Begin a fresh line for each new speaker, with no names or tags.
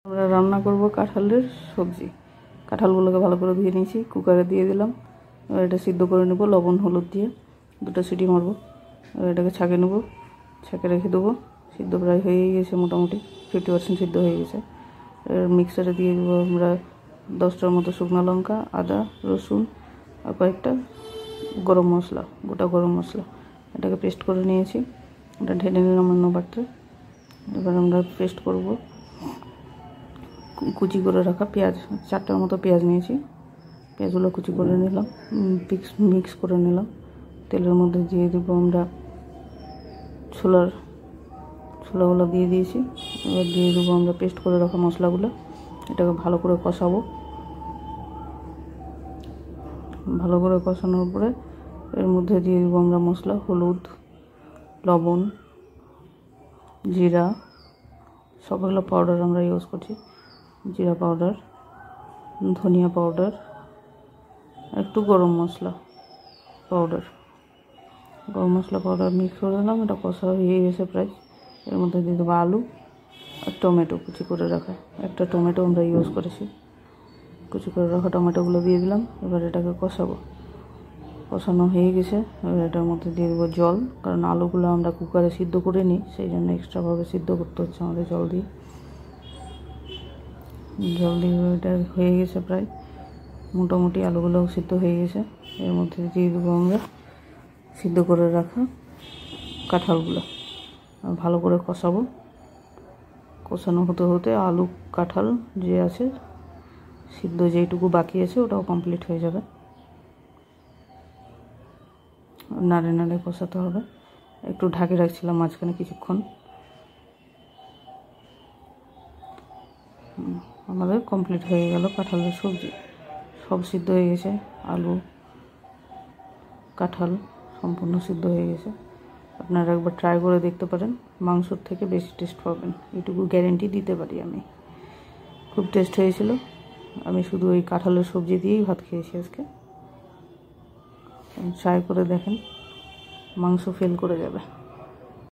আমরা রান্না করব কাঁঠালের সবজি। কাঁঠালগুলোকে ভালো করে ধুয়ে নিয়েছি, কুকারে দিয়ে দিলাম। এবার এটা সিদ্ধ করে নেব লবণ হলুদ দিয়ে, 2টা সিটি মারবো। এবার এটাকে ছাঁকে নেব, ছাঁকে রেখে দেবো। সিদ্ধ প্রায় হয়েই গেছে, মোটামুটি 50% সিদ্ধ হয়ে গেছে। এর মিক্সারে দিয়ে দেবো আমরা 10টার মতো শুকনো লঙ্কা, আদা রসুন আর কয়েকটা গরম মশলা, গোটা গরম মশলা। এটাকে পেস্ট করে নিয়েছি, এটা ঢেলে নিলাম অন্য পাত্রে। এবার আমরা পেস্ট করব কুচি করে রাখা পেঁয়াজ, 4টার মতো পেঁয়াজ নিয়েছি। পেঁয়াজগুলো কুচি করে নিলাম, মিক্স করে নিলাম। তেলের মধ্যে দিয়ে দেবো আমরা ছোলাগুলো দিয়ে দিয়েছি। এবার দিয়ে দেবো আমরা পেস্ট করে রাখা মশলাগুলো। এটাকে ভালো করে কষাবো। ভালো করে কষানোর পরে এর মধ্যে দিয়ে দেবো আমরা মশলা, হলুদ, লবণ, জিরা, সবগুলো পাউডার আমরা ইউজ করছি। জিরা পাউডার, ধনিয়া পাউডার, একটু গরম মশলা পাউডার। গরম মশলা পাউডার মিক্স করে দিলাম। এটা কষা হয়ে গেছে প্রায়। এর মধ্যে দিয়ে দেবো আলু আর টমেটো কুচি করে রাখা। একটা টমেটো আমরা ইউজ করেছি। কুচি করে রাখা টমেটোগুলো দিয়ে দিলাম। এবার এটাকে কষাবো। কষানো হয়ে গেছে। এবার এটার মধ্যে দিয়ে দেবো জল, কারণ আলুগুলো আমরা কুকারে সিদ্ধ করে নিই, সেই জন্য এক্সট্রাভাবে সিদ্ধ করতে হচ্ছে আমাদের জল দিয়ে। এটা হয়ে গেছে প্রায়, মোটামুটি আলুগুলোও সিদ্ধ হয়ে গেছে। এর মধ্যে দিয়ে দেবো আমরা সিদ্ধ করে রাখা কাঁঠালগুলো। ভালো করে কষাবো। কষানো হতে হতে আলু কাঁঠাল যে আছে সিদ্ধ, যেইটুকু বাকি আছে ওটাও কমপ্লিট হয়ে যাবে। নাড়ে নাড়ে কষাতে হবে। একটু ঢাকে রাখছিলাম মাঝখানে কিছুক্ষণ। আমাদের কমপ্লিট হয়ে গেল কাঁঠালের সবজি। সব সিদ্ধ হয়ে গেছে, আলু কাঁঠাল সম্পূর্ণ সিদ্ধ হয়ে গেছে। আপনারা একবার ট্রাই করে দেখতে পারেন, মাংসর থেকে বেশি টেস্ট পাবেন, এটুকু গ্যারেন্টি দিতে পারি আমি। খুব টেস্ট হয়েছিল। আমি শুধু ওই কাঁঠালের সবজি দিয়েই ভাত খেয়েছি আজকে। ট্রাই করে দেখেন, মাংস ফেল করে যাবে।